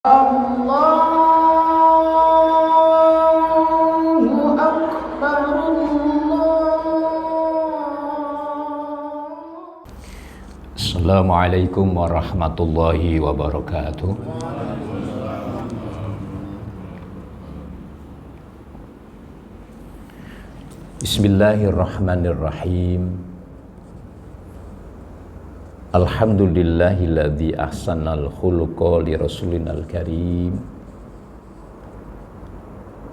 Allahu Akbar, Assalamualaikum warahmatullahi wabarakatuh. Bismillahirrahmanirrahim. Alhamdulillahilladzi ahsanal khuluqa li rasulinal karim.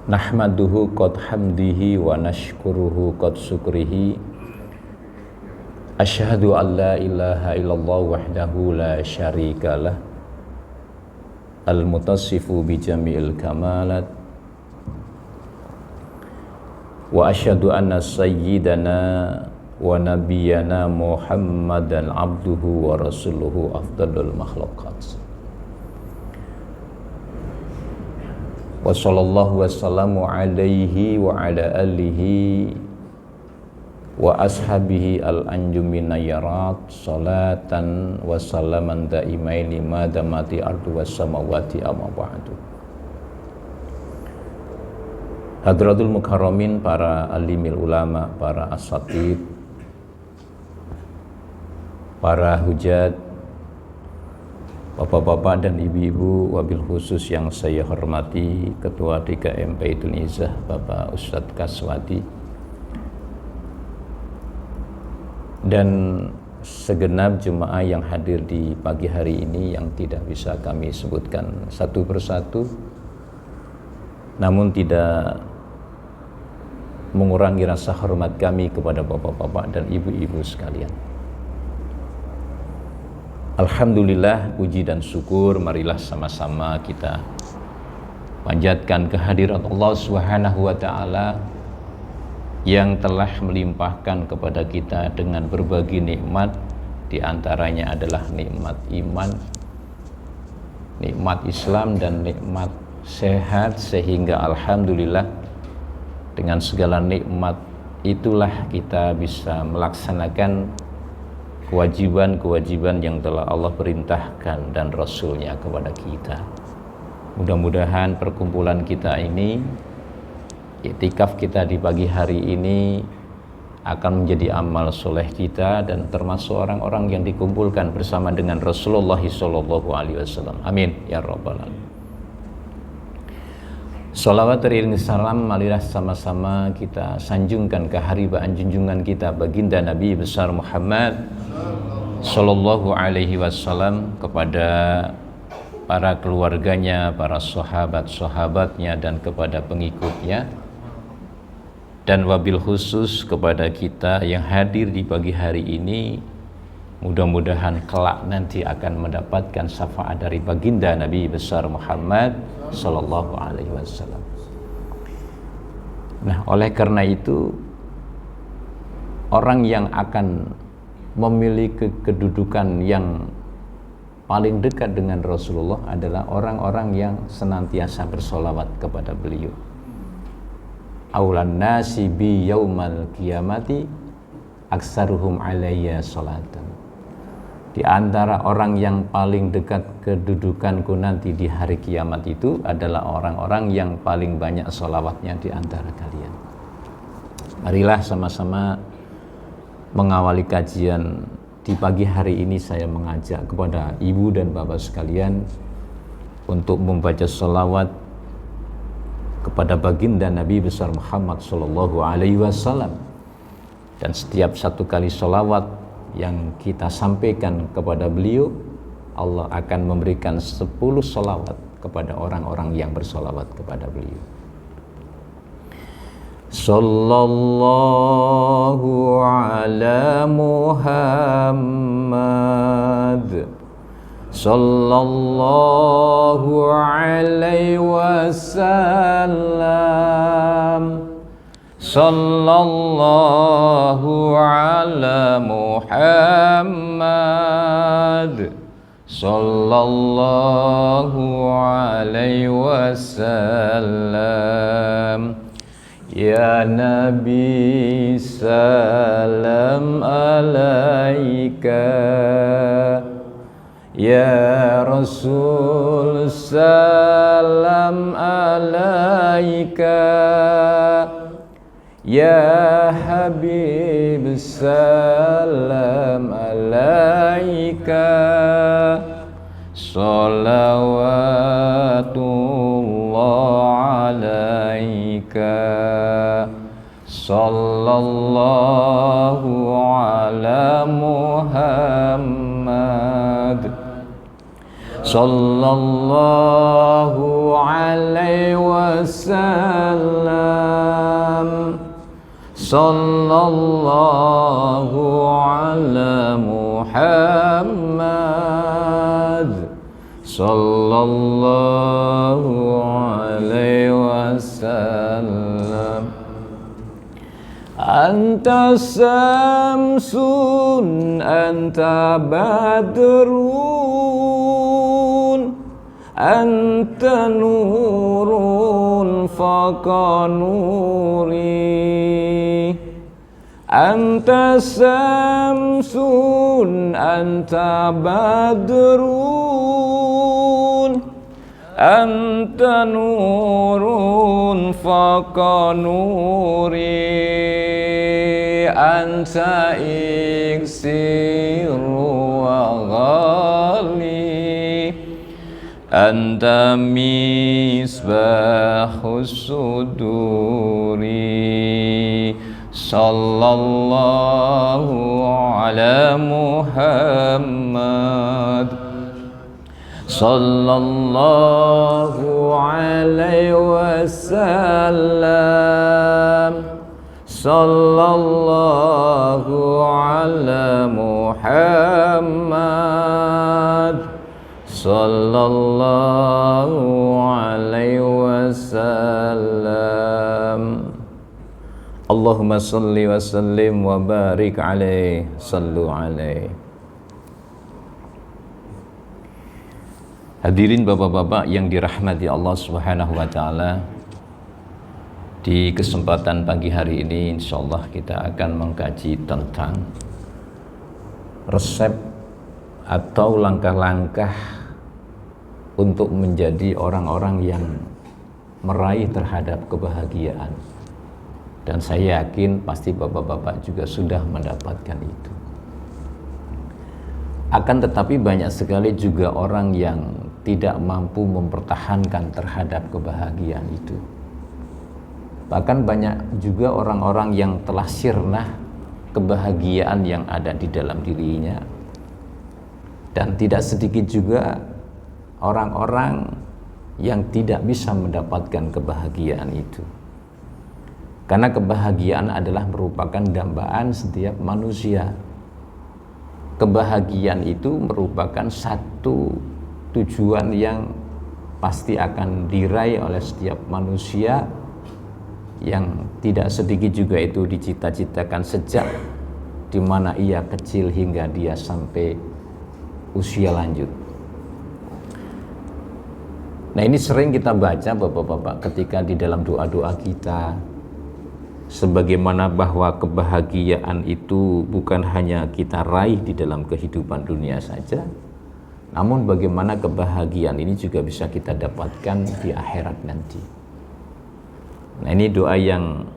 Nahmaduhu qad hamdihi wa nashkuruhu qad syukrihi. Asyhadu an la ilaha illallah wahdahu la syarikalah. Al-mutassifu bi jami'il kamalat. Wa asyhadu anna sayyidana wa nabiyyana Muhammadan abduhu wa rasuluhu afdalul makhluqat. Wa sallallahu wasallamu alaihi wa ala alihi wa ashabihi al-anjumin nayarat salatan wa salaman daimaini madamati ardu was samawati amma ba'du. Hadratul mukarramin, para alimil ulama, para asatid, para hujat, bapak-bapak dan ibu-ibu, wabil khusus yang saya hormati Ketua DKM Baitul Izzah Bapak Ustadz Kaswati, dan segenap jemaah yang hadir di pagi hari ini yang tidak bisa kami sebutkan satu persatu, namun tidak mengurangi rasa hormat kami kepada bapak-bapak dan ibu-ibu sekalian. Alhamdulillah, puji dan syukur marilah sama-sama kita panjatkan kehadirat Allah Subhanahu wa taala yang telah melimpahkan kepada kita dengan berbagai nikmat, di antaranya adalah nikmat iman, nikmat Islam, dan nikmat sehat, sehingga alhamdulillah dengan segala nikmat itulah kita bisa melaksanakan kewajiban-kewajiban yang telah Allah perintahkan dan Rasul-Nya kepada kita. Mudah-mudahan perkumpulan kita ini, iktikaf kita di pagi hari ini, akan menjadi amal soleh kita dan termasuk orang-orang yang dikumpulkan bersama dengan Rasulullah SAW. Amin ya rabbal alamin. Salawat teriring salam marilah sama-sama kita sanjungkan keharibaan junjungan kita baginda Nabi besar Muhammad sallallahu alaihi wasallam kepada para keluarganya, para sahabat-sahabatnya, dan kepada pengikutnya, dan wabil khusus kepada kita yang hadir di pagi hari ini. Mudah-mudahan kelak nanti akan mendapatkan syafaat dari baginda Nabi besar Muhammad sallallahu alaihi wasallam. Nah, oleh karena itu, orang yang akan memiliki kedudukan yang paling dekat dengan Rasulullah adalah orang-orang yang senantiasa bersolawat kepada beliau. Aulan nasi bi yaumal qiyamati aksaruhum alayya salatan. Di antara orang yang paling dekat kedudukanku nanti di hari kiamat itu adalah orang-orang yang paling banyak sholawatnya di antara kalian. Marilah sama-sama mengawali kajian di pagi hari ini. Saya mengajak kepada ibu dan bapak sekalian untuk membaca sholawat kepada baginda Nabi besar Muhammad sallallahu alaihi wasallam. Dan setiap satu kali sholawat yang kita sampaikan kepada beliau, Allah akan memberikan 10 sholawat kepada orang-orang yang bersolawat kepada beliau. Sallallahu ala Muhammad sallallahu alaihi wasallam. Sallallahu ala Muhammad sallallahu alaihi wasallam. Ya Nabi salam alaika, Ya Rasul salam alaika, Ya Habib salam alaika, salawatullah alaika, sallallahu ala Muhammad, sallallahu alaihi wasallam, sallallahu ala Muhammad, sallallahu alaihi wasallam. Anta samsun, anta badrun, anta nurun faqa nuri. Anta samsun, anta badrun, anta nurun faqa nuri. Anta iksiru wa ghali, anta misbahus suduri. Sallallahu ala Muhammad, sallallahu alaihi wasallam, sallallahu ala Muhammad, sallallahu alaihi wasallam. Allahumma salli wa sallim wa barik alaihi, sallu alaihi. Hadirin bapak-bapak yang dirahmati Allah Subhanahu wa taala, di kesempatan pagi hari ini insyaallah kita akan mengkaji tentang resep atau langkah-langkah untuk menjadi orang-orang yang meraih terhadap kebahagiaan. Dan saya yakin pasti bapak-bapak juga sudah mendapatkan itu. Akan tetapi banyak sekali juga orang yang tidak mampu mempertahankan terhadap kebahagiaan itu. Bahkan banyak juga orang-orang yang telah sirna kebahagiaan yang ada di dalam dirinya. Dan tidak sedikit juga orang-orang yang tidak bisa mendapatkan kebahagiaan itu. Karena kebahagiaan adalah merupakan dambaan setiap manusia. Kebahagiaan itu merupakan satu tujuan yang pasti akan diraih oleh setiap manusia, yang tidak sedikit juga itu dicita-citakan sejak di mana ia kecil hingga dia sampai usia lanjut. Nah, ini sering kita baca bapak-bapak ketika di dalam doa-doa kita, sebagaimana bahwa kebahagiaan itu bukan hanya kita raih di dalam kehidupan dunia saja, namun bagaimana kebahagiaan ini juga bisa kita dapatkan di akhirat nanti. Nah, ini doa yang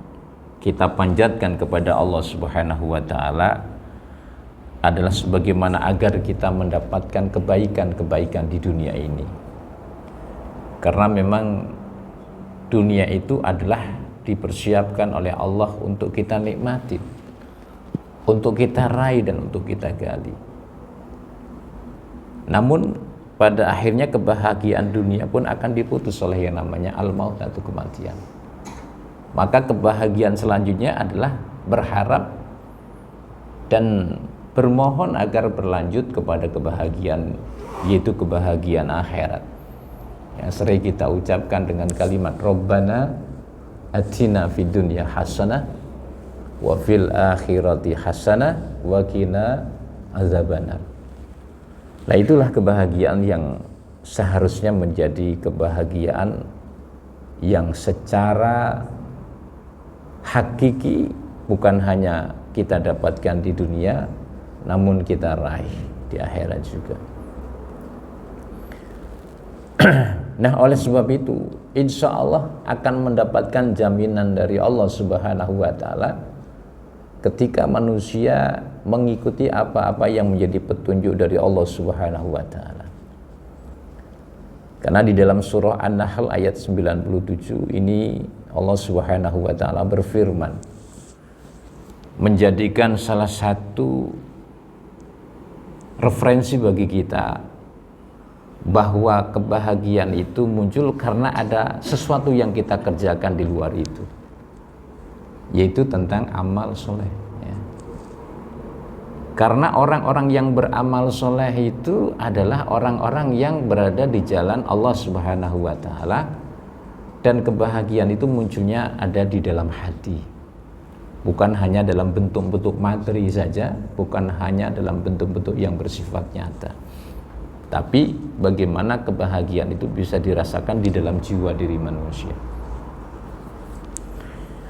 kita panjatkan kepada Allah Subhanahu wa taala adalah sebagaimana agar kita mendapatkan kebaikan-kebaikan di dunia ini. Karena memang dunia itu adalah dipersiapkan oleh Allah untuk kita nikmati, untuk kita raih dan untuk kita gali. Namun pada akhirnya kebahagiaan dunia pun akan diputus oleh yang namanya al-maut atau kematian. Maka kebahagiaan selanjutnya adalah berharap dan bermohon agar berlanjut kepada kebahagiaan, yaitu kebahagiaan akhirat, yang sering kita ucapkan dengan kalimat Rabbana atina fid dunya hasanah wa fil akhirati hasanah wa qina azabannar. Nah, itulah kebahagiaan yang seharusnya menjadi kebahagiaan yang secara hakiki bukan hanya kita dapatkan di dunia, namun kita raih di akhirat juga. Nah, oleh sebab itu, insya Allah akan mendapatkan jaminan dari Allah Subhanahu wa Ta'ala ketika manusia mengikuti apa-apa yang menjadi petunjuk dari Allah Subhanahu wa Ta'ala. Karena di dalam surah An-Nahl ayat 97 ini Allah Subhanahu wa Ta'ala berfirman, menjadikan salah satu referensi bagi kita bahwa kebahagiaan itu muncul karena ada sesuatu yang kita kerjakan di luar itu, yaitu tentang amal soleh ya. Karena orang-orang yang beramal soleh itu adalah orang-orang yang berada di jalan Allah Subhanahu wa Ta'ala, dan kebahagiaan itu munculnya ada di dalam hati, bukan hanya dalam bentuk-bentuk materi saja, bukan hanya dalam bentuk-bentuk yang bersifat nyata, tapi bagaimana kebahagiaan itu bisa dirasakan di dalam jiwa diri manusia.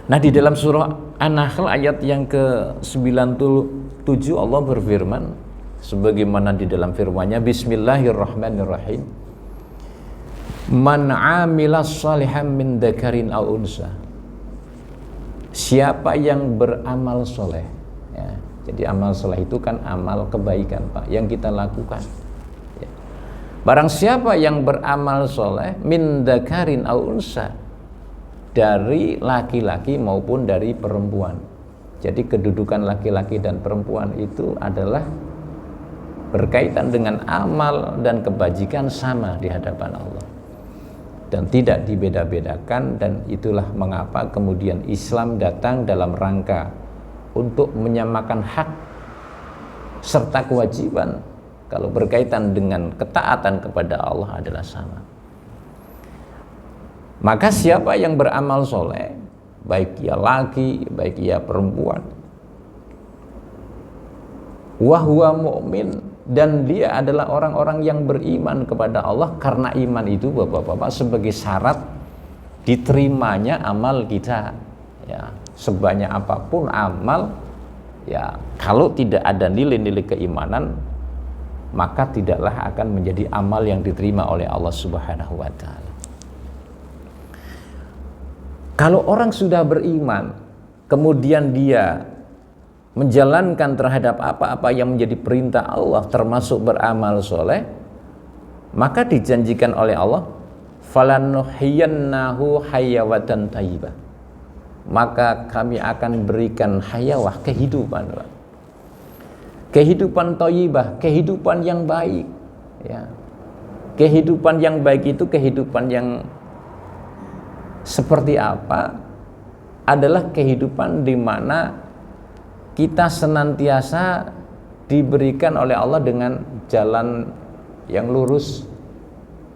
Nah, di dalam surah An-Nahl ayat yang ke-97 Allah berfirman sebagaimana di dalam firman-Nya, Bismillahirrahmanirrahim, Man 'amila shalihan min dzakarin aw unsa. Siapa yang beramal soleh ya. Jadi amal soleh itu kan amal kebaikan, Pak, yang kita lakukan ya. Barang siapa yang beramal soleh min dzakarin aw unsa, dari laki-laki maupun dari perempuan. Jadi kedudukan laki-laki dan perempuan itu adalah berkaitan dengan amal dan kebajikan sama di hadapan Allah, dan tidak dibeda-bedakan. Dan itulah mengapa kemudian Islam datang dalam rangka untuk menyamakan hak serta kewajiban kalau berkaitan dengan ketaatan kepada Allah adalah sama. Maka siapa yang beramal soleh, baik ia laki, baik ia perempuan, wahwa mu'min, dan dia adalah orang-orang yang beriman kepada Allah, karena iman itu Bapak-bapak sebagai syarat diterimanya amal kita ya. Sebanyak apapun amal ya, kalau tidak ada nilai-nilai keimanan, maka tidaklah akan menjadi amal yang diterima oleh Allah Subhanahu wa Ta'ala. Kalau orang sudah beriman, kemudian dia menjalankan terhadap apa-apa yang menjadi perintah Allah, termasuk beramal soleh, maka dijanjikan oleh Allah, falanuhyiyannahu hayawatan thayyibah, maka kami akan berikan hayawah, kehidupan, kehidupan thayyibah, kehidupan yang baik ya. Kehidupan yang baik itu kehidupan yang seperti apa? Adalah kehidupan di mana kita senantiasa diberikan oleh Allah dengan jalan yang lurus,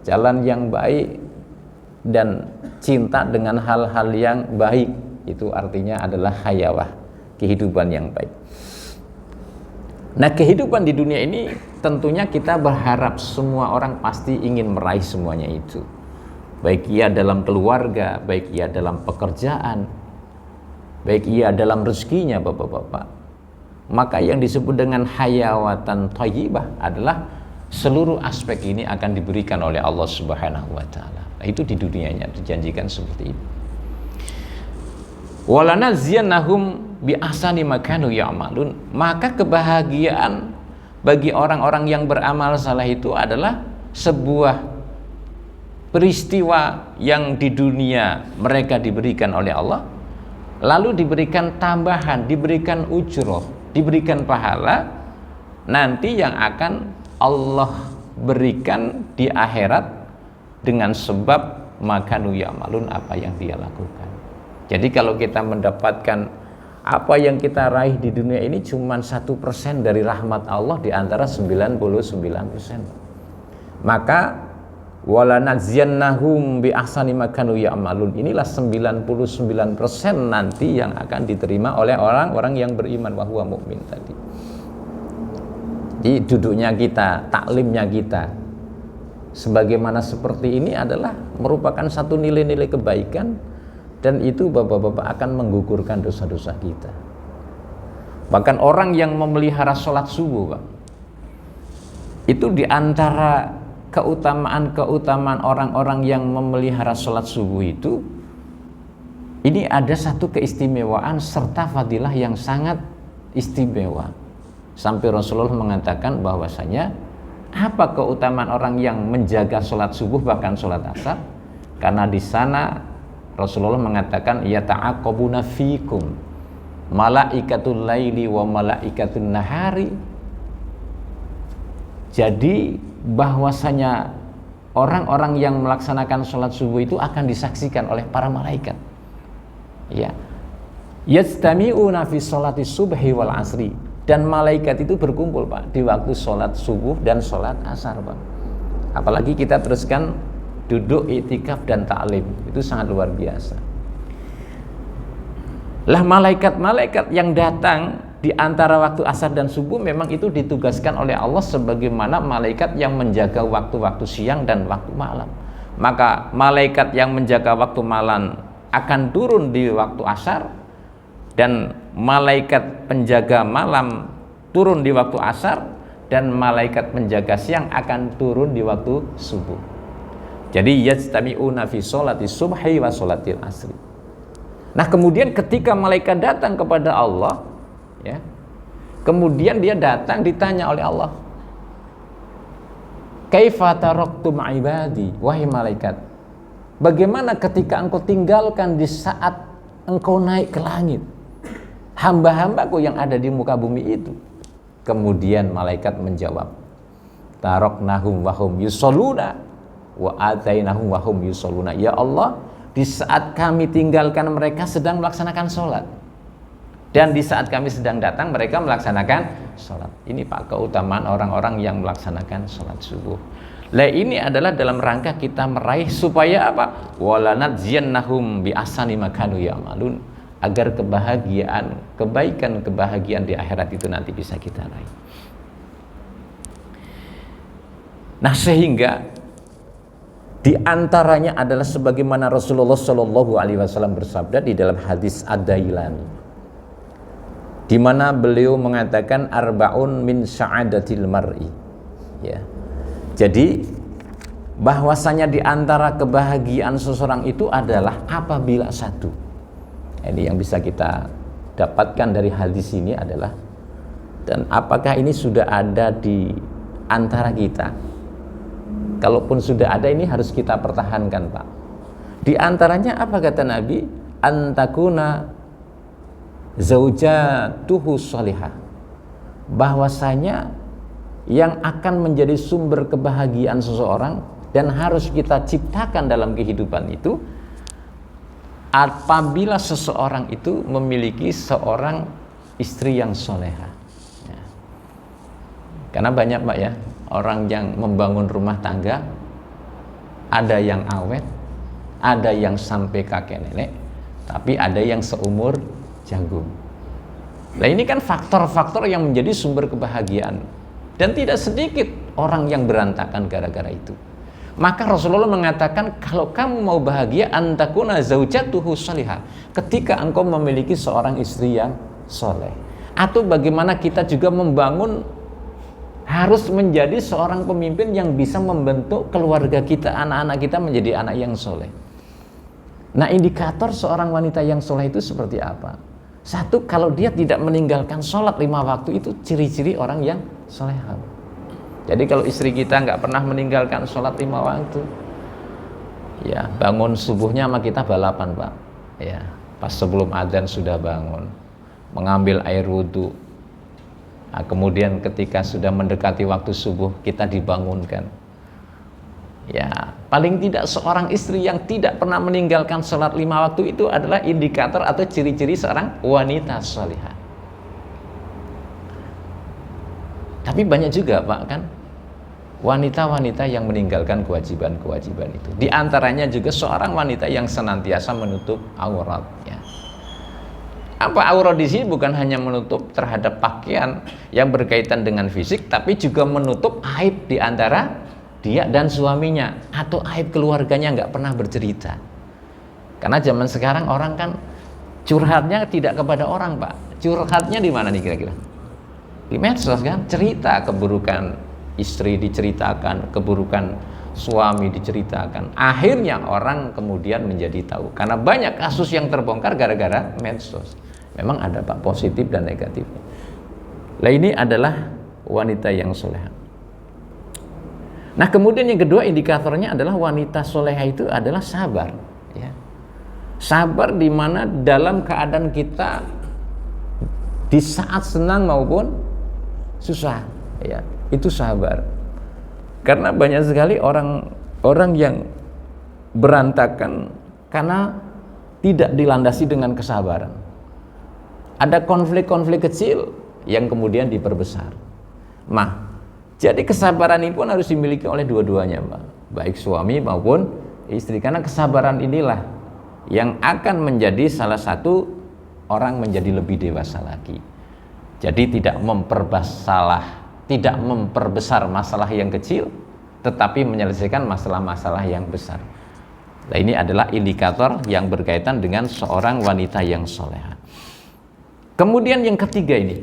jalan yang baik, dan cinta dengan hal-hal yang baik. Itu artinya adalah hayawah, kehidupan yang baik. Nah, kehidupan di dunia ini tentunya kita berharap semua orang pasti ingin meraih semuanya itu, baik ia dalam keluarga, baik ia dalam pekerjaan, baik ia dalam rezekinya, Bapak-bapak. Maka yang disebut dengan hayawatan thayyibah adalah seluruh aspek ini akan diberikan oleh Allah Subhanahu wa Ta'ala. Nah, itu di dunianya dijanjikan seperti itu. Walanaziyannahum bi ahsani ma kanu ya'malun. Maka kebahagiaan bagi orang-orang yang beramal saleh itu adalah sebuah peristiwa yang di dunia mereka diberikan oleh Allah, lalu diberikan tambahan, diberikan ujroh, diberikan pahala nanti yang akan Allah berikan di akhirat dengan sebab makanu ya'malun, apa yang dia lakukan. Jadi kalau kita mendapatkan apa yang kita raih di dunia ini cuma 1% dari rahmat Allah di antara 99%, maka walanaziyannahum bi ahsani ma kanu ya'malun, inilah 99% nanti yang akan diterima oleh orang-orang yang beriman, wa huwa mu'min tadi. Di duduknya kita, taklimnya kita sebagaimana seperti ini adalah merupakan satu nilai-nilai kebaikan, dan itu Bapak-bapak akan menggugurkan dosa-dosa kita. Bahkan orang yang memelihara sholat subuh, Pak, itu di antara keutamaan orang-orang yang memelihara sholat subuh itu, ini ada satu keistimewaan serta fadilah yang sangat istimewa. Sampai Rasulullah mengatakan bahwasanya apa keutamaan orang yang menjaga sholat subuh bahkan sholat asar? Karena di sana Rasulullah mengatakan yata'aqabuna fikum malaikatul laili wa malaikatul nahari. Jadi bahwasanya orang-orang yang melaksanakan sholat subuh itu akan disaksikan oleh para malaikat. Ya, yastami'una fi sholati subhi wal asri, dan malaikat itu berkumpul Pak di waktu sholat subuh dan sholat asar Pak. Apalagi kita teruskan duduk iktikaf dan ta'lim, itu sangat luar biasa. Lah malaikat-malaikat yang datang di antara waktu asar dan subuh memang itu ditugaskan oleh Allah sebagaimana malaikat yang menjaga waktu-waktu siang dan waktu malam. Maka malaikat yang menjaga waktu malam akan turun di waktu asar, dan malaikat penjaga malam turun di waktu asar, dan malaikat penjaga siang akan turun di waktu subuh. Jadi yajtami'una fi sholati subhi wa sholatil asri. Nah kemudian ketika malaikat datang kepada Allah, ya, kemudian dia datang ditanya oleh Allah, kaifa taraktum ibadi, wahai malaikat, bagaimana ketika engkau tinggalkan di saat engkau naik ke langit hamba-hambaku yang ada di muka bumi itu? Kemudian malaikat menjawab, taraknahum wahum yusalluna wa atainahum wahum yusalluna. Ya Allah, di saat kami tinggalkan mereka sedang melaksanakan sholat, dan di saat kami sedang datang mereka melaksanakan sholat. Ini Pak keutamaan orang-orang yang melaksanakan sholat subuh. Lah ini adalah dalam rangka kita meraih supaya apa? Walanadziyannahum bi ahsani ma kanu ya'malun, agar kebahagiaan, kebahagiaan di akhirat itu nanti bisa kita raih. Nah sehingga di antaranya adalah sebagaimana Rasulullah Shallallahu Alaihi Wasallam bersabda di dalam hadis Ad-Dailami, di mana beliau mengatakan arbaun min sa'adatil mar'i. Ya. Jadi bahwasanya di antara kebahagiaan seseorang itu adalah apabila satu. Ini yang bisa kita dapatkan dari hadis ini adalah, dan apakah ini sudah ada di antara kita? Kalaupun sudah ada, ini harus kita pertahankan Pak. Di antaranya apa kata Nabi? Antakuna zaujatuhu sholihah, bahwasanya yang akan menjadi sumber kebahagiaan seseorang dan harus kita ciptakan dalam kehidupan itu apabila seseorang itu memiliki seorang istri yang soleha. Ya. Karena banyak Pak ya orang yang membangun rumah tangga, ada yang awet, ada yang sampai kakek nenek, tapi ada yang seumur jagung. Nah ini kan faktor-faktor yang menjadi sumber kebahagiaan, dan tidak sedikit orang yang berantakan gara-gara itu. Maka Rasulullah mengatakan kalau kamu mau bahagia antakuna zaujatuhu sholihah, ketika engkau memiliki seorang istri yang soleh. Atau bagaimana kita juga membangun, harus menjadi seorang pemimpin yang bisa membentuk keluarga kita, anak-anak kita menjadi anak yang soleh. Nah indikator seorang wanita yang soleh itu seperti apa? Satu, kalau dia tidak meninggalkan sholat 5 waktu, itu ciri-ciri orang yang soleh. Jadi kalau istri kita nggak pernah meninggalkan sholat 5 waktu, ya bangun subuhnya sama kita balapan Pak. Ya, pas sebelum adzan sudah bangun, mengambil air wudhu. Nah, kemudian ketika sudah mendekati waktu subuh kita dibangunkan. Ya, paling tidak seorang istri yang tidak pernah meninggalkan sholat 5 waktu itu adalah indikator atau ciri-ciri seorang wanita sholihah. Tapi banyak juga Pak kan wanita-wanita yang meninggalkan kewajiban-kewajiban itu. Di antaranya juga seorang wanita yang senantiasa menutup auratnya. Apa aurat di sini bukan hanya menutup terhadap pakaian yang berkaitan dengan fisik, tapi juga menutup aib di antara dia dan suaminya, atau aib keluarganya nggak pernah bercerita. Karena zaman sekarang orang kan curhatnya tidak kepada orang Pak, curhatnya di mana nih kira-kira? Di medsos kan, cerita keburukan istri diceritakan, keburukan suami diceritakan. Akhirnya orang kemudian menjadi tahu. Karena banyak kasus yang terbongkar gara-gara medsos. Memang ada Pak positif dan negatifnya. Nah, ini adalah wanita yang soleha. Nah, kemudian yang kedua indikatornya adalah wanita soleha itu adalah sabar. Ya. Sabar di mana dalam keadaan kita di saat senang maupun susah, ya, itu sabar. Karena banyak sekali orang yang berantakan karena tidak dilandasi dengan kesabaran. Ada konflik-konflik kecil yang kemudian diperbesar. Jadi kesabaran ini pun harus dimiliki oleh dua-duanya, Mbak. Baik suami maupun istri. Karena kesabaran inilah yang akan menjadi salah satu orang menjadi lebih dewasa lagi. Jadi tidak memperbesar masalah yang kecil, tetapi menyelesaikan masalah-masalah yang besar. Nah, ini adalah indikator yang berkaitan dengan seorang wanita yang soleha. Kemudian yang ketiga ini,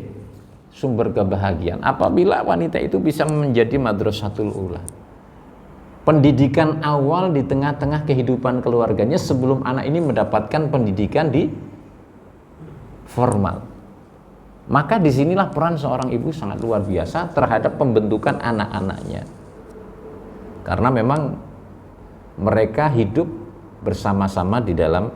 sumber kebahagiaan. Apabila wanita itu bisa menjadi madrasatul ula, pendidikan awal di tengah-tengah kehidupan keluarganya sebelum anak ini mendapatkan pendidikan di formal. Maka disinilah peran seorang ibu sangat luar biasa terhadap pembentukan anak-anaknya. Karena memang mereka hidup bersama-sama di dalam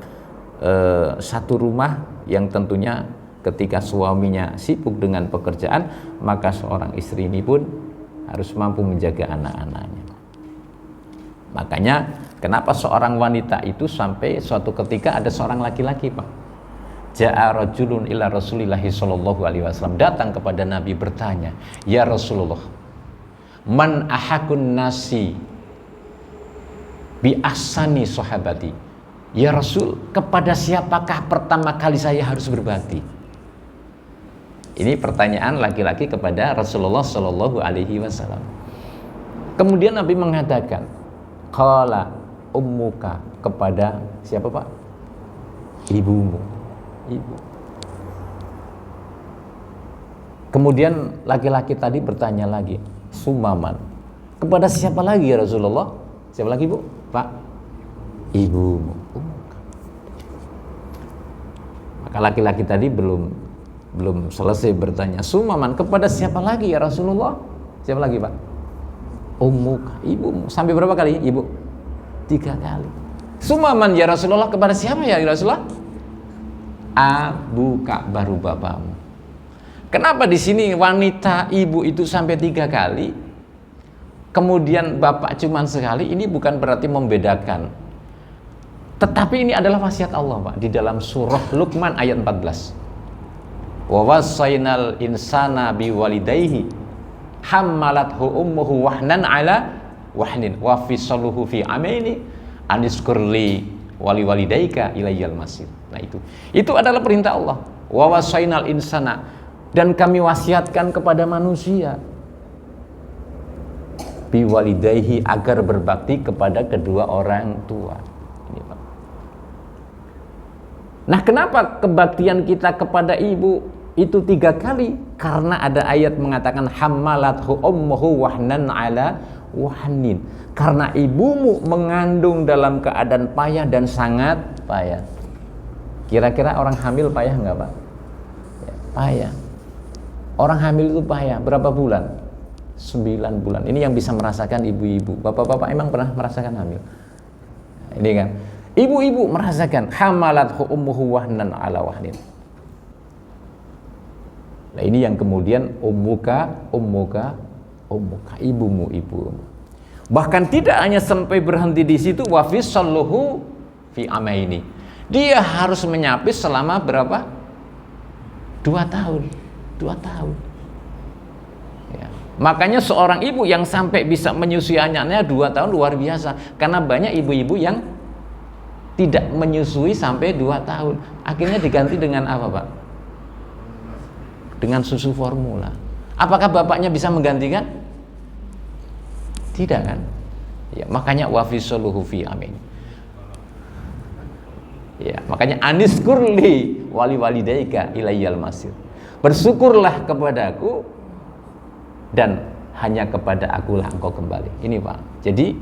satu rumah yang tentunya ketika suaminya sibuk dengan pekerjaan, maka seorang istri ini pun harus mampu menjaga anak-anaknya. Makanya kenapa seorang wanita itu sampai suatu ketika ada seorang laki-laki, Pak. Ja'a rajulun ila Rasulillahi sallallahu alaihi wasallam, datang kepada Nabi bertanya, "Ya Rasulullah, man ahakun nasi bi ahsani sahabati?" Ya Rasul, kepada siapakah pertama kali saya harus berbakti? Ini pertanyaan laki-laki kepada Rasulullah sallallahu alaihi wasallam. Kemudian Nabi mengatakan, qala ummuka, kepada siapa, Pak? Ibumu. Ibu. Kemudian laki-laki tadi bertanya lagi, sumaman, kepada siapa lagi ya Rasulullah? Siapa lagi, Bu? Pak? Ibumu. Maka laki-laki tadi belum selesai bertanya, sumaman, kepada siapa lagi ya Rasulullah? Siapa lagi, Pak? Ummuka, ibumu. Sampai berapa kali, Ibu? 3 kali. Sumaman ya Rasulullah, kepada siapa ya Rasulullah? Abuka, baru bapakmu. Kenapa di sini wanita ibu itu sampai 3 kali, kemudian bapak cuma sekali? Ini bukan berarti membedakan, tetapi ini adalah wasiat Allah, Pak, di dalam surah Luqman ayat 14. Wa wassaynal insana biwalidayhi hammalathu ummuhu wahnan ala wahnin wa fisaluhu fi amaini aniskurli wali walidaika ilayyal masir. Nah, itu adalah perintah Allah. Wa wasainal insana, dan kami wasiatkan kepada manusia biwalidayhi, agar berbakti kepada kedua orang tua. Ini, Pak. Nah, kenapa kebaktian kita kepada ibu itu 3 kali? Karena ada ayat mengatakan hammalathu ummuhu wahnan ala wahnin. Karena ibumu mengandung dalam keadaan payah dan sangat payah. Kira-kira orang hamil payah nggak, Pak? Ya, payah. Orang hamil itu payah. Berapa bulan? 9 bulan. Ini yang bisa merasakan ibu-ibu. Bapak-bapak emang pernah merasakan hamil? Nah, ini kan. Ibu-ibu merasakan hamalathu ummuhu wahnan ala wahnin. Nah, ini yang kemudian ummuka, ibumu. Bahkan tidak hanya sampai berhenti di situ, wa fisalluhu fi amaini. Dia harus menyapis selama berapa? 2 tahun. 2 tahun. Ya. Makanya seorang ibu yang sampai bisa menyusui anaknya 2 tahun luar biasa. Karena banyak ibu-ibu yang tidak menyusui sampai 2 tahun. Akhirnya diganti dengan apa, Pak? Dengan susu formula. Apakah bapaknya bisa menggantikan? Tidak, kan? Ya, makanya wa fisaluhu fi amaini. Ya, makanya aniskurli wali walidaika ilayyal masir. Bersyukurlah kepadaku dan hanya kepada akulah engkau kembali. Ini Pak. Jadi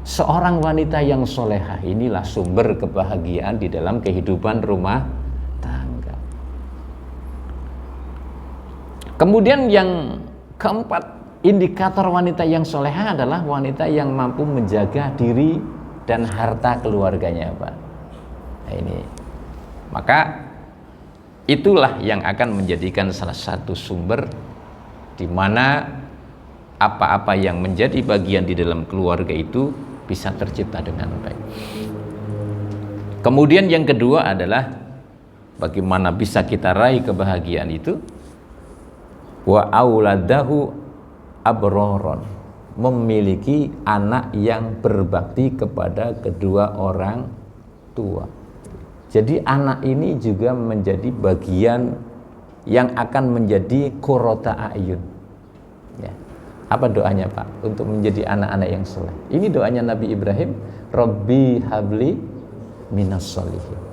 seorang wanita yang solehah inilah sumber kebahagiaan di dalam kehidupan rumah tangga. Kemudian yang keempat, indikator wanita yang solehah adalah wanita yang mampu menjaga diri dan harta keluarganya Pak. Nah ini, maka itulah yang akan menjadikan salah satu sumber di mana apa-apa yang menjadi bagian di dalam keluarga itu bisa tercipta dengan baik. Kemudian yang kedua adalah bagaimana bisa kita raih kebahagiaan itu. Wa auladahu abroron, memiliki anak yang berbakti kepada kedua orang tua. Jadi anak ini juga menjadi bagian yang akan menjadi qurrata a'yun. Ya. Apa doanya Pak untuk menjadi anak-anak yang soleh? Ini doanya Nabi Ibrahim, Rabbi habli minas sholihin.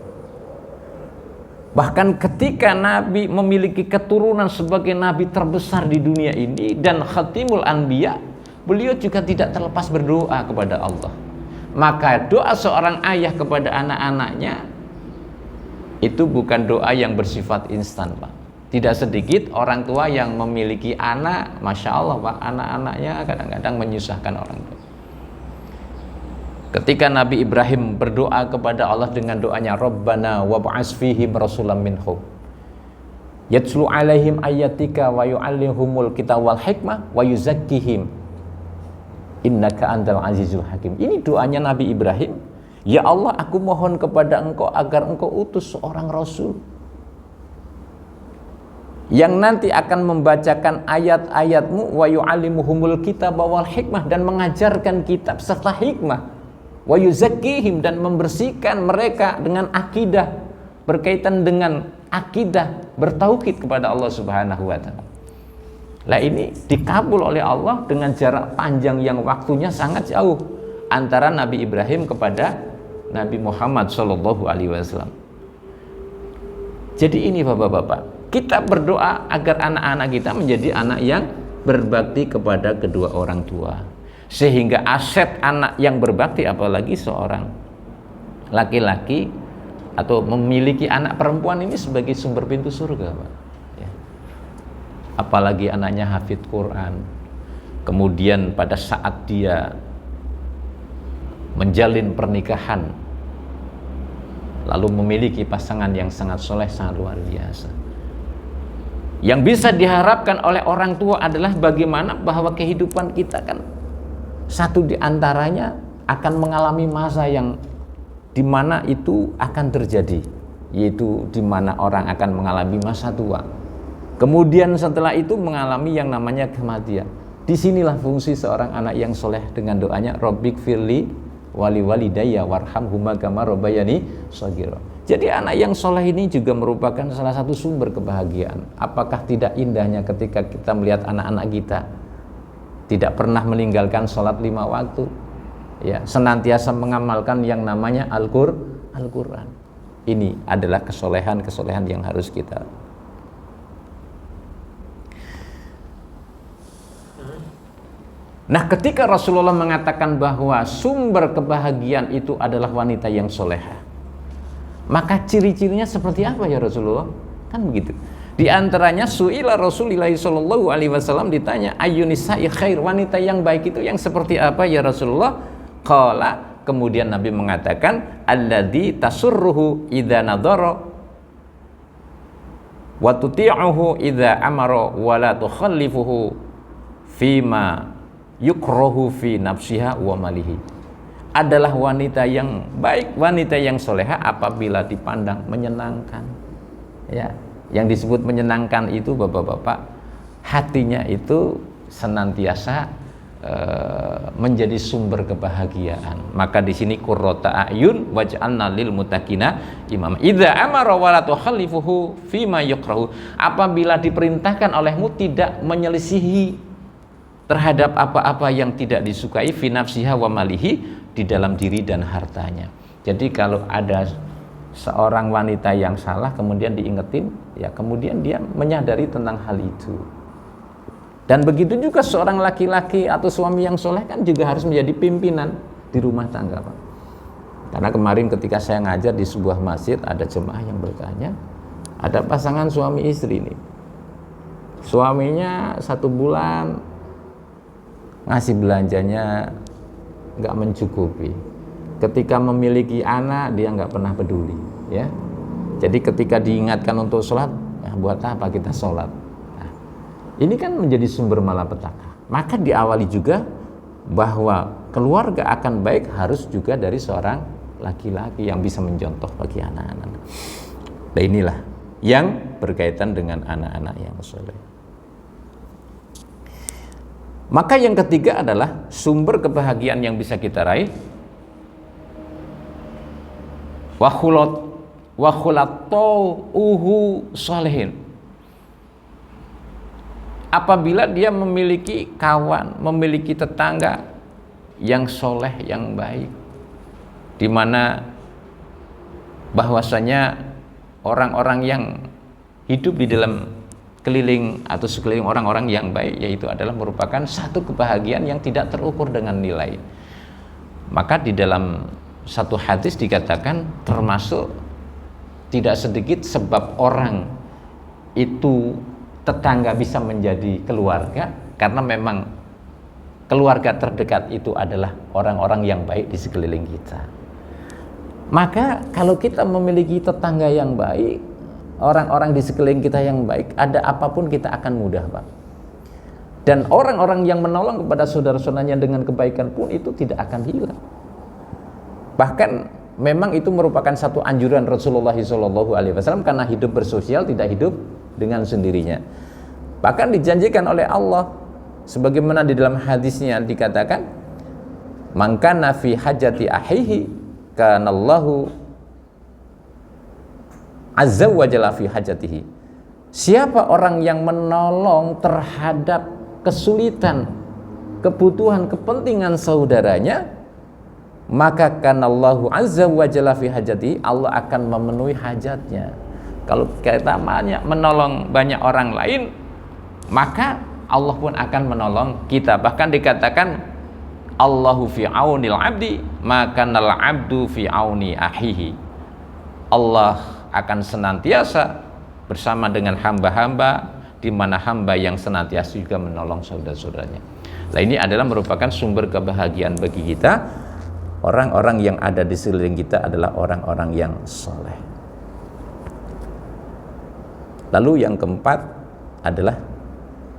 Bahkan ketika Nabi memiliki keturunan sebagai Nabi terbesar di dunia ini dan khatimul anbiya, beliau juga tidak terlepas berdoa kepada Allah. Maka doa seorang ayah kepada anak-anaknya itu bukan doa yang bersifat instan Pak. Tidak sedikit orang tua yang memiliki anak, Masya Allah Pak, anak-anaknya kadang-kadang menyusahkan orang tua. Ketika Nabi Ibrahim berdoa kepada Allah dengan doanya, Rabbana wab'as fihim rasulam minhum yatslu alaihim ayatika wa yu'allimhumul kitab wal hikmah wa yuzakkihim innaka antal azizul hakim. Ini doanya Nabi Ibrahim. Ya Allah, aku mohon kepada engkau agar engkau utus seorang rasul yang nanti akan membacakan ayat-ayatmu, wa yu'allimuhumul kitab wal hikmah, dan mengajarkan kitab serta hikmah, wa yuzakkihim, dan membersihkan mereka dengan akidah, berkaitan dengan akidah bertauhid kepada Allah Subhanahu wa taala. Lah ini dikabul oleh Allah dengan jarak panjang yang waktunya sangat jauh antara Nabi Ibrahim kepada Nabi Muhammad Shallallahu Alaihi Wasallam. Jadi ini bapak-bapak, kita berdoa agar anak-anak kita menjadi anak yang berbakti kepada kedua orang tua, sehingga aset anak yang berbakti, apalagi seorang laki-laki atau memiliki anak perempuan, ini sebagai sumber pintu surga Pak. Ya. Apalagi anaknya hafidz Quran, kemudian pada saat dia menjalin pernikahan lalu memiliki pasangan yang sangat soleh, sangat luar biasa. Yang bisa diharapkan oleh orang tua adalah bagaimana bahwa kehidupan kita kan satu di antaranya akan mengalami masa yang dimana itu akan terjadi, yaitu dimana orang akan mengalami masa tua. Kemudian setelah itu mengalami yang namanya kematian. Disinilah fungsi seorang anak yang soleh dengan doanya Rabbik firli wali walidayya warhamhuma kama rabbayani shaghira. Jadi anak yang soleh ini juga merupakan salah satu sumber kebahagiaan. Apakah tidak indahnya ketika kita melihat anak-anak kita tidak pernah meninggalkan sholat 5 waktu, ya, senantiasa mengamalkan yang namanya Al-Quran. Ini adalah kesolehan-kesolehan yang harus kita. Nah, ketika Rasulullah mengatakan bahwa sumber kebahagiaan itu adalah wanita yang soleha, maka ciri-cirinya seperti apa ya Rasulullah? Kan begitu. Di antaranya su'ila Rasulullah sallallahu alaihi wasallam, ditanya ayyunisa'i khair, wanita yang baik itu yang seperti apa ya Rasulullah? Qala, kemudian Nabi mengatakan alladzi tasurruhu idza nadhara wa tuti'uhu idza amara wa la tukhallifuhu fima yukrahu fi nafsiha wa malihi. Adalah wanita yang baik, wanita yang soleha apabila dipandang menyenangkan. Ya, yang disebut menyenangkan itu bapak-bapak, hatinya itu senantiasa menjadi sumber kebahagiaan. Maka di sini qurrata a'yun waj'alna lil muttaqina imama. Idza amara wa la tukhallifuhu fima yukrahu. Apabila diperintahkan olehmu tidak menyelisihi terhadap apa-apa yang tidak disukai fi nafsiha wa malihi, di dalam diri dan hartanya. Jadi kalau ada seorang wanita yang salah kemudian diingetin, ya kemudian dia menyadari tentang hal itu. Dan begitu juga seorang laki-laki atau suami yang soleh kan juga harus menjadi pimpinan di rumah tangga, Pak. Karena kemarin ketika saya ngajar di sebuah masjid, ada jemaah yang bertanya, ada pasangan suami istri ini, suaminya 1 bulan ngasih belanjanya nggak mencukupi, ketika memiliki anak dia nggak pernah peduli, ya. Jadi ketika diingatkan untuk sholat, ya buat apa kita sholat? Nah, ini kan menjadi sumber malapetaka. Maka diawali juga bahwa keluarga akan baik harus juga dari seorang laki-laki yang bisa mencontoh bagi anak-anak. Nah, inilah yang berkaitan dengan anak-anak yang soleh. Maka yang ketiga adalah sumber kebahagiaan yang bisa kita raih, wa khulatuhu sholihin. Apabila dia memiliki kawan, memiliki tetangga yang soleh, yang baik, di mana bahwasanya orang-orang yang hidup di dalam keliling atau sekeliling orang-orang yang baik, yaitu adalah merupakan satu kebahagiaan yang tidak terukur dengan nilai. Maka di dalam satu hadis dikatakan termasuk tidak sedikit sebab orang itu tetangga bisa menjadi keluarga, karena memang keluarga terdekat itu adalah orang-orang yang baik di sekeliling kita. Maka kalau kita memiliki tetangga yang baik, orang-orang di sekeliling kita yang baik, ada apapun kita akan mudah, Pak. Dan orang-orang yang menolong kepada saudara-saudaranya dengan kebaikan pun itu tidak akan hilang. Bahkan memang itu merupakan satu anjuran Rasulullah SAW, karena hidup bersosial, tidak hidup dengan sendirinya. Bahkan dijanjikan oleh Allah, sebagaimana di dalam hadisnya dikatakan, man kana fi hajati ahihi kanallahu azza wa jalla fi hajatihi. Siapa orang yang menolong terhadap kesulitan, kebutuhan, kepentingan saudaranya, maka kanallahu azza wa jalla fi hajatihi, Allah akan memenuhi hajatnya. Kalau kita menolong banyak orang lain, maka Allah pun akan menolong kita. Bahkan dikatakan Allahu fi aunil abdi maka nal abdu fi auni ahihi. Allah akan senantiasa bersama dengan hamba-hamba, di mana hamba yang senantiasa juga menolong saudara-saudaranya. Nah, ini adalah merupakan sumber kebahagiaan bagi kita. Orang-orang yang ada di sekeliling kita adalah orang-orang yang soleh. Lalu yang keempat adalah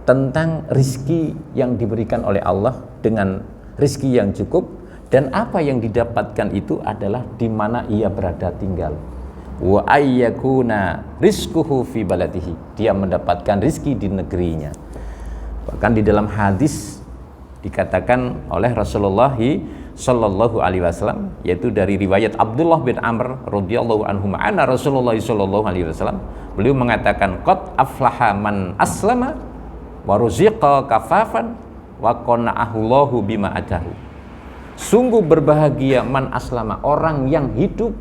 tentang rizki yang diberikan oleh Allah dengan rizki yang cukup, dan apa yang didapatkan itu adalah di mana ia berada tinggal. Wa ayyakuna rizquhu fi baladihi, dia mendapatkan rizki di negerinya. Bahkan di dalam hadis dikatakan oleh Rasulullah sallallahu alaihi wasallam, yaitu dari riwayat Abdullah bin Amr radhiyallahu anhu, anna Rasulullah sallallahu alaihi wasallam, beliau mengatakan qad aflaha man aslama wa ruziqa kafafan wa qana'ahullahu bima atahu. Sungguh berbahagia man aslama, orang yang hidup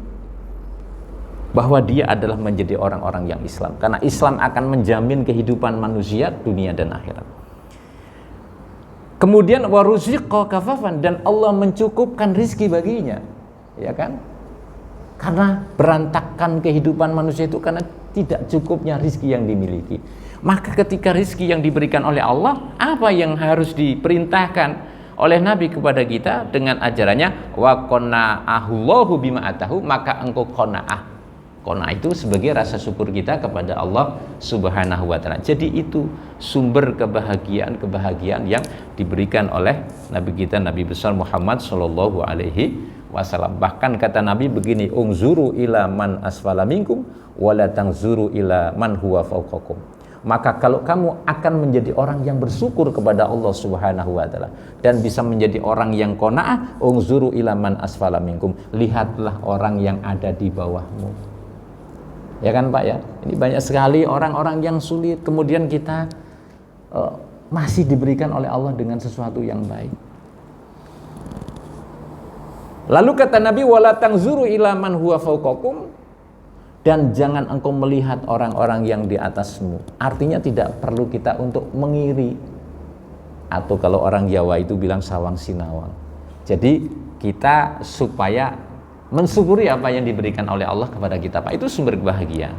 bahwa dia adalah menjadi orang-orang yang Islam, karena Islam akan menjamin kehidupan manusia dunia dan akhirat. Kemudian wa ruziqa kafafan, dan Allah mencukupkan rizki baginya, ya kan? Karena berantakan kehidupan manusia itu karena tidak cukupnya rizki yang dimiliki. Maka ketika rizki yang diberikan oleh Allah, apa yang harus diperintahkan oleh Nabi kepada kita dengan ajarannya, wa qana'ahullahu bima atahu, maka engkau qanaah. Qanaah itu sebagai rasa syukur kita kepada Allah Subhanahu wa ta'ala. Jadi itu sumber kebahagiaan yang diberikan oleh Nabi kita, Nabi besar Muhammad sallallahu alaihi wasallam. Bahkan kata Nabi begini, unzuru ila man asfala minkum wa la tanzuru ila man huwa fawqakum. Maka kalau kamu akan menjadi orang yang bersyukur kepada Allah Subhanahu wa ta'ala dan bisa menjadi orang yang qanaah, unzuru ila man asfala minkum, lihatlah orang yang ada di bawahmu. Ya kan Pak ya? Ini banyak sekali orang-orang yang sulit, kemudian kita masih diberikan oleh Allah dengan sesuatu yang baik. Lalu kata Nabi, wala tanzuru ila man huwa fawqakum, dan jangan engkau melihat orang-orang yang di atasmu. Artinya tidak perlu kita untuk mengiri, atau kalau orang Jawa itu bilang sawang sinawang. Jadi kita supaya mensyukuri apa yang diberikan oleh Allah kepada kita, Pak, itu sumber kebahagiaan.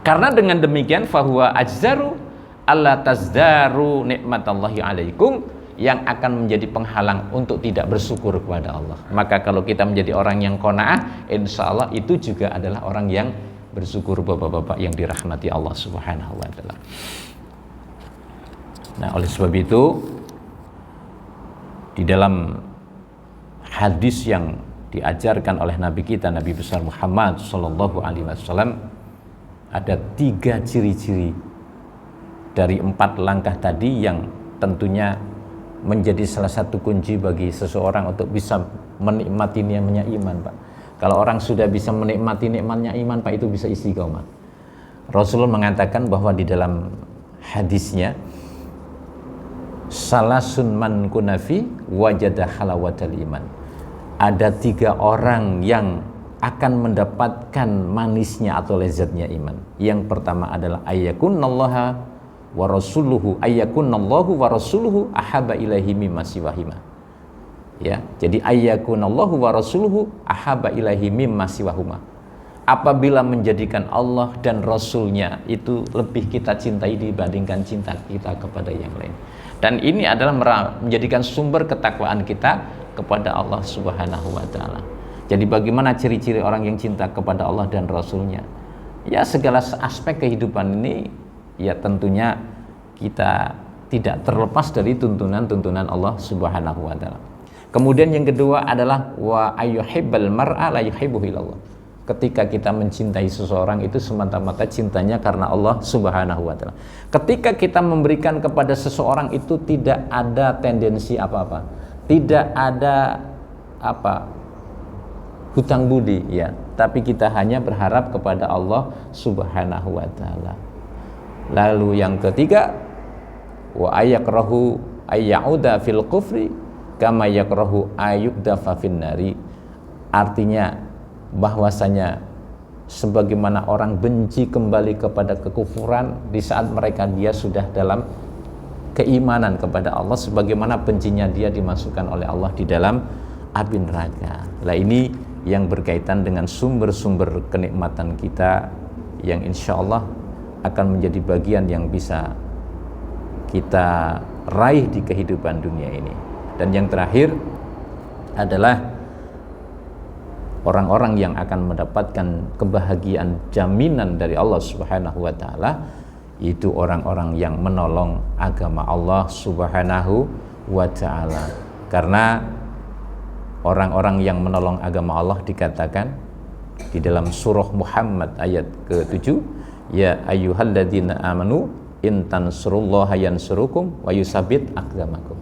Karena dengan demikian fahuwa ajzaru alla tazdaru nikmatallahi alaikum, yang akan menjadi penghalang untuk tidak bersyukur kepada Allah. Maka kalau kita menjadi orang yang qanaah, insya Allah itu juga adalah orang yang bersyukur, bapak-bapak yang dirahmati Allah Subhanahu wa taala. Nah, oleh sebab itu di dalam hadis yang diajarkan oleh Nabi kita, Nabi besar Muhammad sallallahu alaihi wasallam, ada 3 ciri-ciri dari 4 langkah tadi yang tentunya menjadi salah satu kunci bagi seseorang untuk bisa menikmati nikmatnya iman, Pak. Kalau orang sudah bisa menikmati nikmatnya iman, Pak, itu bisa istiqomah. Rasulullah mengatakan bahwa di dalam hadisnya, salasun man kunafi wajada halawatal iman. Ada 3 orang yang akan mendapatkan manisnya atau lezatnya iman. Yang pertama adalah ayyakunallaha wa rasuluhu, ayyakunallahu wa rasuluhu ahaba ilaihi mimma siwahima. Ya, jadi ayyakunallahu wa rasuluhu ahaba ilaihi mimma siwahuma. Apabila menjadikan Allah dan Rasulnya itu lebih kita cintai dibandingkan cinta kita kepada yang lain. Dan ini adalah menjadikan sumber ketakwaan kita kepada Allah Subhanahu wa taala. Jadi bagaimana ciri-ciri orang yang cinta kepada Allah dan Rasulnya? Ya, segala aspek kehidupan ini ya tentunya kita tidak terlepas dari tuntunan-tuntunan Allah Subhanahu wa taala. Kemudian yang kedua adalah wa ayyuhibbal mar'a la yuhibbuhu illallah. Ketika kita mencintai seseorang itu semata-mata cintanya karena Allah Subhanahu wa taala. Ketika kita memberikan kepada seseorang itu tidak ada tendensi apa-apa. Tidak ada hutang budi, ya, tapi kita hanya berharap kepada Allah Subhanahu wa taala. Lalu yang ketiga, wa ayakrahu ayyauda fil kufri kama yakrahu ayyudafa finnari. Artinya bahwasanya sebagaimana orang benci kembali kepada kekufuran di saat dia sudah dalam keimanan kepada Allah, sebagaimana bencinya dia dimasukkan oleh Allah di dalam api neraka. Nah, ini yang berkaitan dengan sumber-sumber kenikmatan kita yang insya Allah akan menjadi bagian yang bisa kita raih di kehidupan dunia ini. Dan yang terakhir adalah orang-orang yang akan mendapatkan kebahagiaan jaminan dari Allah Subhanahu wa taala, itu orang-orang yang menolong agama Allah Subhanahu wa taala. Karena orang-orang yang menolong agama Allah dikatakan di dalam surah Muhammad ayat ke-7, ya ayyuhalladzina amanu in tansurullaha yansurukum wa yusabbit aqdamakum.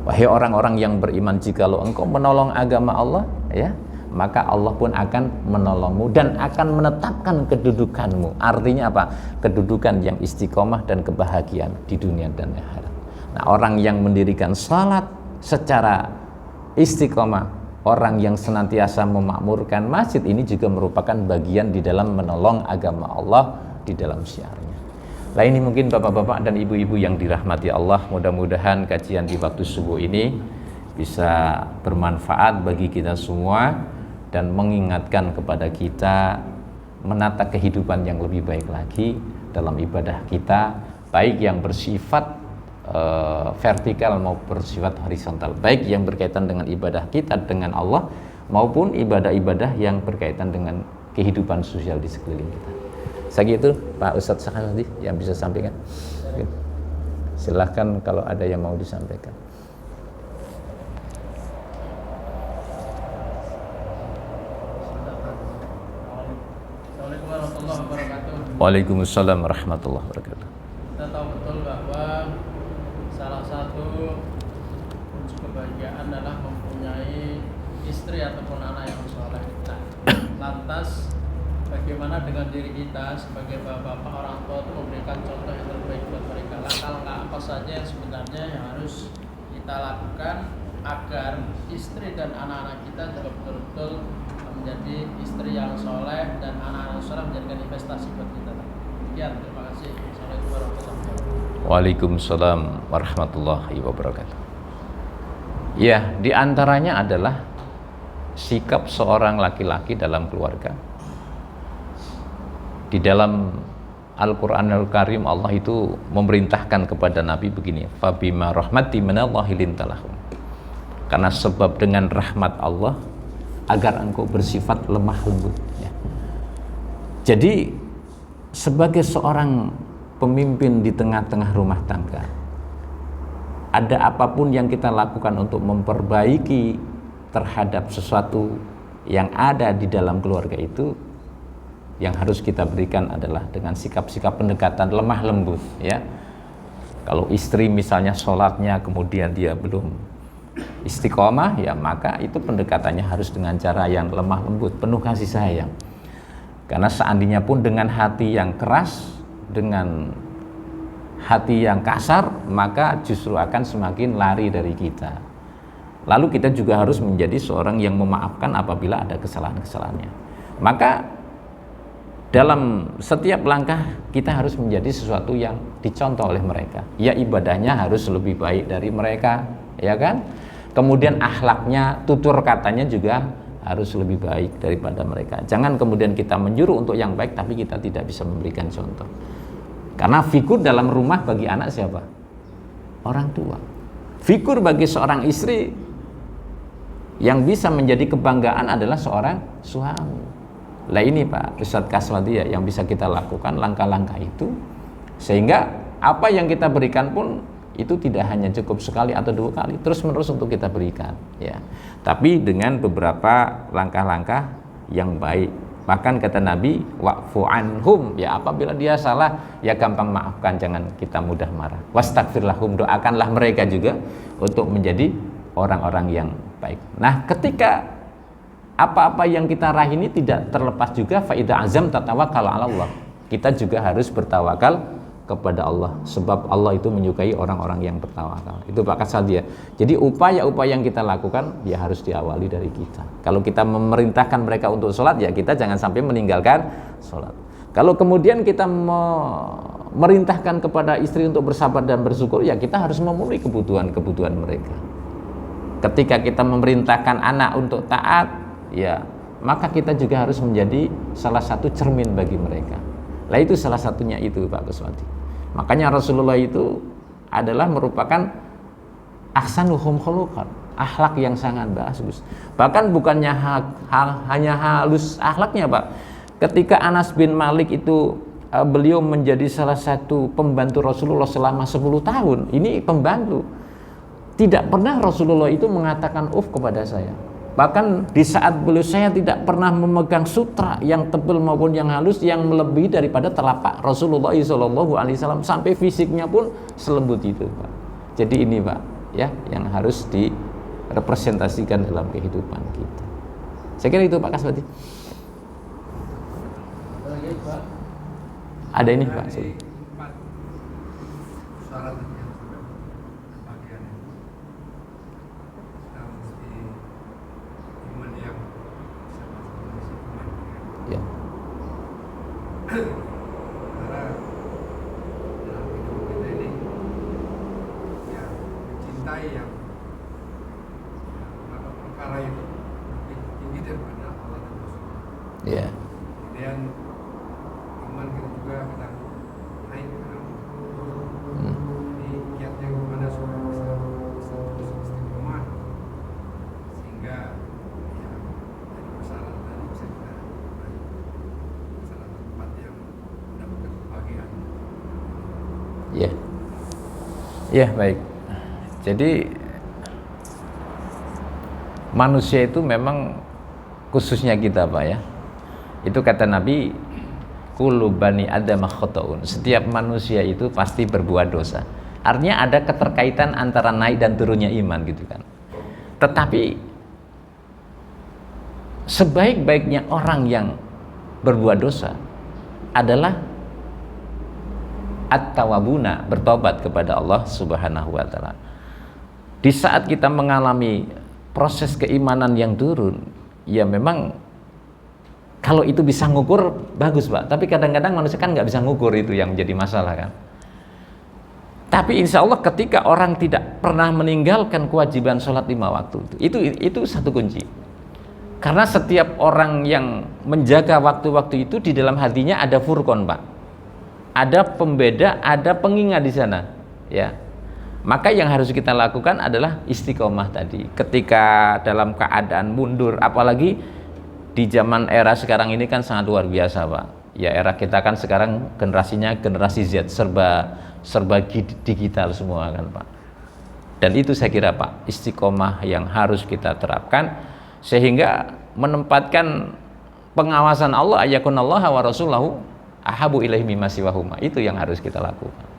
Wahai orang-orang yang beriman, jikalau engkau menolong agama Allah, ya, maka Allah pun akan menolongmu dan akan menetapkan kedudukanmu. Artinya apa? Kedudukan yang istiqomah dan kebahagiaan di dunia dan akhirat. Nah, orang yang mendirikan salat secara istiqomah, orang yang senantiasa memakmurkan masjid, ini juga merupakan bagian di dalam menolong agama Allah di dalam syiarnya. Nah, ini mungkin bapak-bapak dan ibu-ibu yang dirahmati Allah, mudah-mudahan kajian di waktu subuh ini bisa bermanfaat bagi kita semua dan mengingatkan kepada kita menata kehidupan yang lebih baik lagi dalam ibadah kita, baik yang bersifat vertikal maupun bersifat horizontal, baik yang berkaitan dengan ibadah kita dengan Allah maupun ibadah-ibadah yang berkaitan dengan kehidupan sosial di sekeliling kita. Segitu Pak Ustadz Sakhaldi yang bisa sampaikan. Silahkan kalau ada yang mau disampaikan. Assalamualaikum warahmatullahi wabarakatuh. Waalaikumsalam warahmatullahi wabarakatuh. Kita tahu betul bahwa salah satu kunci kebahagiaan adalah mempunyai istri ataupun anak yang soleh. Nah, lantas bagaimana dengan diri kita sebagai bapak-bapak orang tua itu memberikan contoh yang terbaik buat mereka? Langkah-langkah apa saja yang sebenarnya yang harus kita lakukan agar istri dan anak-anak kita juga betul-betul menjadi istri yang soleh dan anak-anak soleh menjadikan investasi buat kita. Sekian, terima kasih. Assalamualaikum warahmatullahi wabarakatuh. Waalaikumsalam warahmatullahi wabarakatuh. Ya, di antaranya adalah sikap seorang laki-laki dalam keluarga. Di dalam Al-Qur'anul Karim Allah itu memerintahkan kepada Nabi begini, fabima rahmati minallahi lintalahum. Karena sebab dengan rahmat Allah agar engkau bersifat lemah lembut ya. Jadi sebagai seorang pemimpin di tengah-tengah rumah tangga, ada apapun yang kita lakukan untuk memperbaiki terhadap sesuatu yang ada di dalam keluarga itu, yang harus kita berikan adalah dengan sikap-sikap pendekatan lemah lembut ya. Kalau istri misalnya sholatnya kemudian dia belum istiqomah ya, maka itu pendekatannya harus dengan cara yang lemah lembut, penuh kasih sayang. Karena seandainya pun dengan hati yang keras, dengan hati yang kasar, maka justru akan semakin lari dari kita. Lalu kita juga harus menjadi seorang yang memaafkan apabila ada kesalahan-kesalahannya. Maka dalam setiap langkah kita harus menjadi sesuatu yang dicontoh oleh mereka. Ya, ibadahnya harus lebih baik dari mereka, ya kan? Kemudian akhlaknya, tutur katanya juga harus lebih baik daripada mereka. Jangan kemudian kita menyuruh untuk yang baik tapi kita tidak bisa memberikan contoh. Karena figur dalam rumah bagi anak siapa? Orang tua. Figur bagi seorang istri yang bisa menjadi kebanggaan adalah seorang suami. Lah ini Pak Ustadz Kaswadi ya, yang bisa kita lakukan langkah-langkah itu, sehingga apa yang kita berikan pun itu tidak hanya cukup sekali atau dua kali, terus menerus untuk kita berikan ya. Tapi dengan beberapa langkah-langkah yang baik. Bahkan kata Nabi, wa'fu anhum, ya apabila dia salah ya gampang maafkan, jangan kita mudah marah. Wastaghfir lahum, doakanlah mereka juga untuk menjadi orang-orang yang baik. Nah, ketika apa-apa yang kita raih ini tidak terlepas juga fa idza azam tatawakkal 'ala Allah. Kita juga harus bertawakal kepada Allah, sebab Allah itu menyukai orang-orang yang bertawakal. Itu Pak Kasad ya. Jadi upaya-upaya yang kita lakukan ya harus diawali dari kita. Kalau kita memerintahkan mereka untuk sholat, ya kita jangan sampai meninggalkan sholat. Kalau kemudian kita memerintahkan kepada istri untuk bersabar dan bersyukur, ya kita harus memenuhi kebutuhan-kebutuhan mereka. Ketika kita memerintahkan anak untuk taat, ya maka kita juga harus menjadi salah satu cermin bagi mereka. Lah itu salah satunya itu Pak Kuswati. Makanya Rasulullah itu adalah merupakan ahsanuhum khuluqan, akhlak yang sangat bagus. Bahkan bukannya hanya halus akhlaknya Pak. Ketika Anas bin Malik itu beliau menjadi salah satu pembantu Rasulullah selama 10 tahun. Ini pembantu. Tidak pernah Rasulullah itu mengatakan kepada saya. Bahkan di saat beliau, saya tidak pernah memegang sutra yang tebal maupun yang halus yang melebihi daripada telapak Rasulullah SAW, sampai fisiknya pun selembut itu Pak. Jadi ini Pak ya, yang harus direpresentasikan dalam kehidupan kita. Saya kira itu Pak Kaswati. Ada ini Pak. Ya. Karena dalam hidup kita ini ya mencintai yang perkara itu lebih tinggi daripada Allah dan Rasulullah. Ya. Kemudian iman kita juga kadang naik kadang turun. Jadi kiatnya kepada supaya bisa terus istiqomah sehingga ya dari masalah tadi bisa kita Ya, ya baik. Jadi manusia itu memang khususnya kita Pak ya. Itu kata Nabi, kullu bani adama khata'un. Setiap manusia itu pasti berbuat dosa. Artinya ada keterkaitan antara naik dan turunnya iman gitu kan. Tetapi sebaik-baiknya orang yang berbuat dosa adalah at-tawabuna, bertobat kepada Allah Subhanahu wa taala. Di saat kita mengalami proses keimanan yang turun, ya memang kalau itu bisa ngukur bagus Pak, tapi kadang-kadang manusia kan nggak bisa ngukur, itu yang menjadi masalah kan. Tapi insya Allah ketika orang tidak pernah meninggalkan kewajiban sholat 5 waktu itu satu kunci. Karena setiap orang yang menjaga waktu-waktu itu di dalam hatinya ada furqan, Pak. Ada pembeda, ada pengingat di sana, ya. Maka yang harus kita lakukan adalah istiqomah tadi. Ketika dalam keadaan mundur, apalagi di zaman era sekarang ini kan sangat luar biasa, Pak. Ya, era kita kan sekarang generasinya generasi Z, serba digital semua kan, Pak. Dan itu saya kira, Pak, istiqomah yang harus kita terapkan sehingga menempatkan pengawasan Allah, ayakunallaha wa rasulahu ahabu ilaihi mimma siwahuma. Itu yang harus kita lakukan.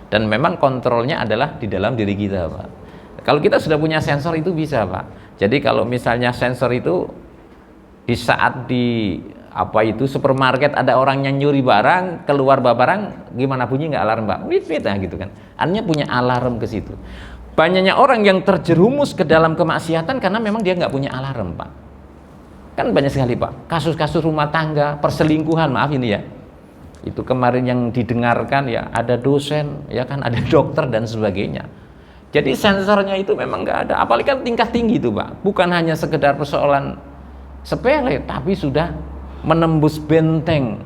Dan memang kontrolnya adalah di dalam diri kita, Pak. Kalau kita sudah punya sensor itu bisa, Pak. Jadi kalau misalnya sensor itu di saat di supermarket ada orang yang nyuri barang, keluar barang, gimana bunyi nggak alarm, Pak? Wit gitu kan. Artinya punya alarm ke situ. Banyaknya orang yang terjerumus ke dalam kemaksiatan karena memang dia nggak punya alarm, Pak. Kan banyak sekali, Pak, kasus-kasus rumah tangga, perselingkuhan, maaf ini ya. Itu kemarin yang didengarkan ya, ada dosen, ya kan, ada dokter dan sebagainya. Jadi sensornya itu memang nggak ada. Apalagi kan tingkat tinggi itu, Pak. Bukan hanya sekedar persoalan sepele, tapi sudah menembus benteng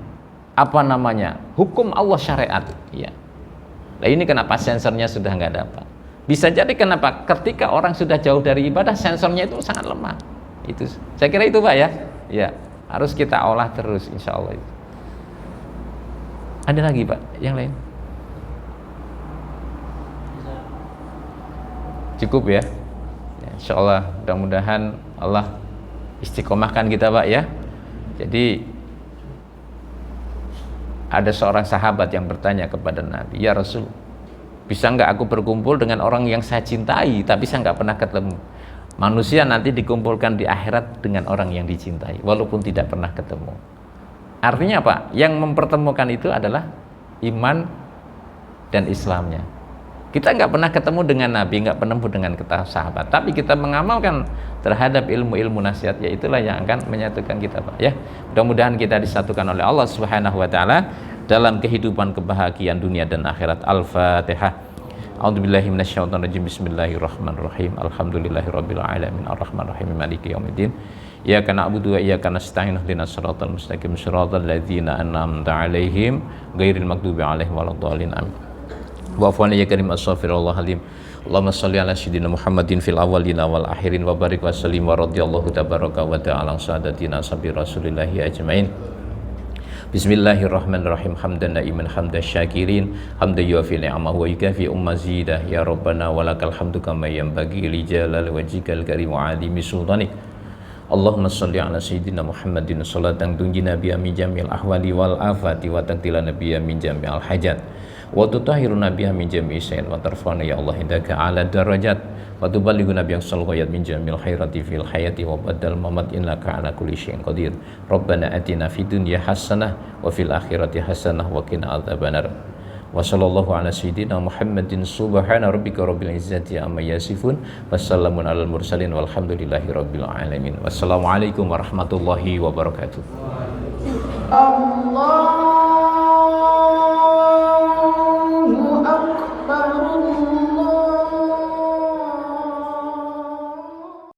hukum Allah, syariat, ya. Nah ini kenapa sensornya sudah nggak dapat. Bisa jadi kenapa ketika orang sudah jauh dari ibadah sensornya itu sangat lemah. Itu saya kira itu, Pak, ya. Ya, harus kita olah terus insya Allah itu. Ada lagi, Pak, yang lain? Cukup ya. Ya, insya Allah mudah-mudahan Allah istiqomahkan kita, Pak, ya. Jadi ada seorang sahabat yang bertanya kepada Nabi, "Ya Rasul, bisa nggak aku berkumpul dengan orang yang saya cintai tapi saya nggak pernah ketemu?" Manusia nanti dikumpulkan di akhirat dengan orang yang dicintai walaupun tidak pernah ketemu. Artinya apa? Yang mempertemukan itu adalah iman dan Islamnya. Kita nggak pernah ketemu dengan Nabi, nggak pernah dengan kita sahabat, tapi kita mengamalkan terhadap ilmu-ilmu nasihat, ya itulah yang akan menyatukan kita, Pak, ya. Mudah-mudahan kita disatukan oleh Allah Subhanahu wa taala dalam kehidupan kebahagiaan dunia dan akhirat. Al-Fatihah. A'udzubillahi minasyaitonirrajim. Bismillahirrahmanirrahim. Alhamdulillahirabbil alamin arrahmanirrahim maliki yaumiddin. Iyyaka na'budu wa iyyaka nasta'in ihdinas siratal mustaqim siratal ladzina an'amta 'alaihim ghairil maghdubi 'alaihim waladdallin. Amin. Wa afwan ya karim astaghfirullahaladzim. Allahumma shalli ala sayyidina Muhammadin fil awwalina wal akhirin wa barik wa sallim wa radhiyallahu tabaraka wa ta'ala sadatina sabi rasulillahi ajmain. Bismillahirrahmanirrahim. Hamdan na'iman hamdan syakirin, hamdan yuafi ni'amahu wa yukafi ummazidah. Ya Rabbana walakal hamdu kama yanbaghi li jalali wajhikal karim wa 'azimi sultanik. Allahumma shalli ala sayyidina Muhammadin salatan tunjina biha min jamil ahwali wal afati wa taqtilana biha min jamil hajat wa tutahhiruna biha min jami'i syai'in wa tarfa'una ya Allah indaka ala darajat wa tuballighuna biha salawat min jamil khairati fil hayati wa badal mamat innaka ala kulli syai'in qadir. Rabbana atina fid dunya hasanah wa fil akhirati hasanah wa qina adzabannar. Wa sallallahu ala sayyidina Muhammadin subhana rabbika rabbil izzati amma yasifun wassalamun alal mursalin walhamdulillahi rabbil alamin. Wassalamualaikum warahmatullahi wabarakatuh. Allah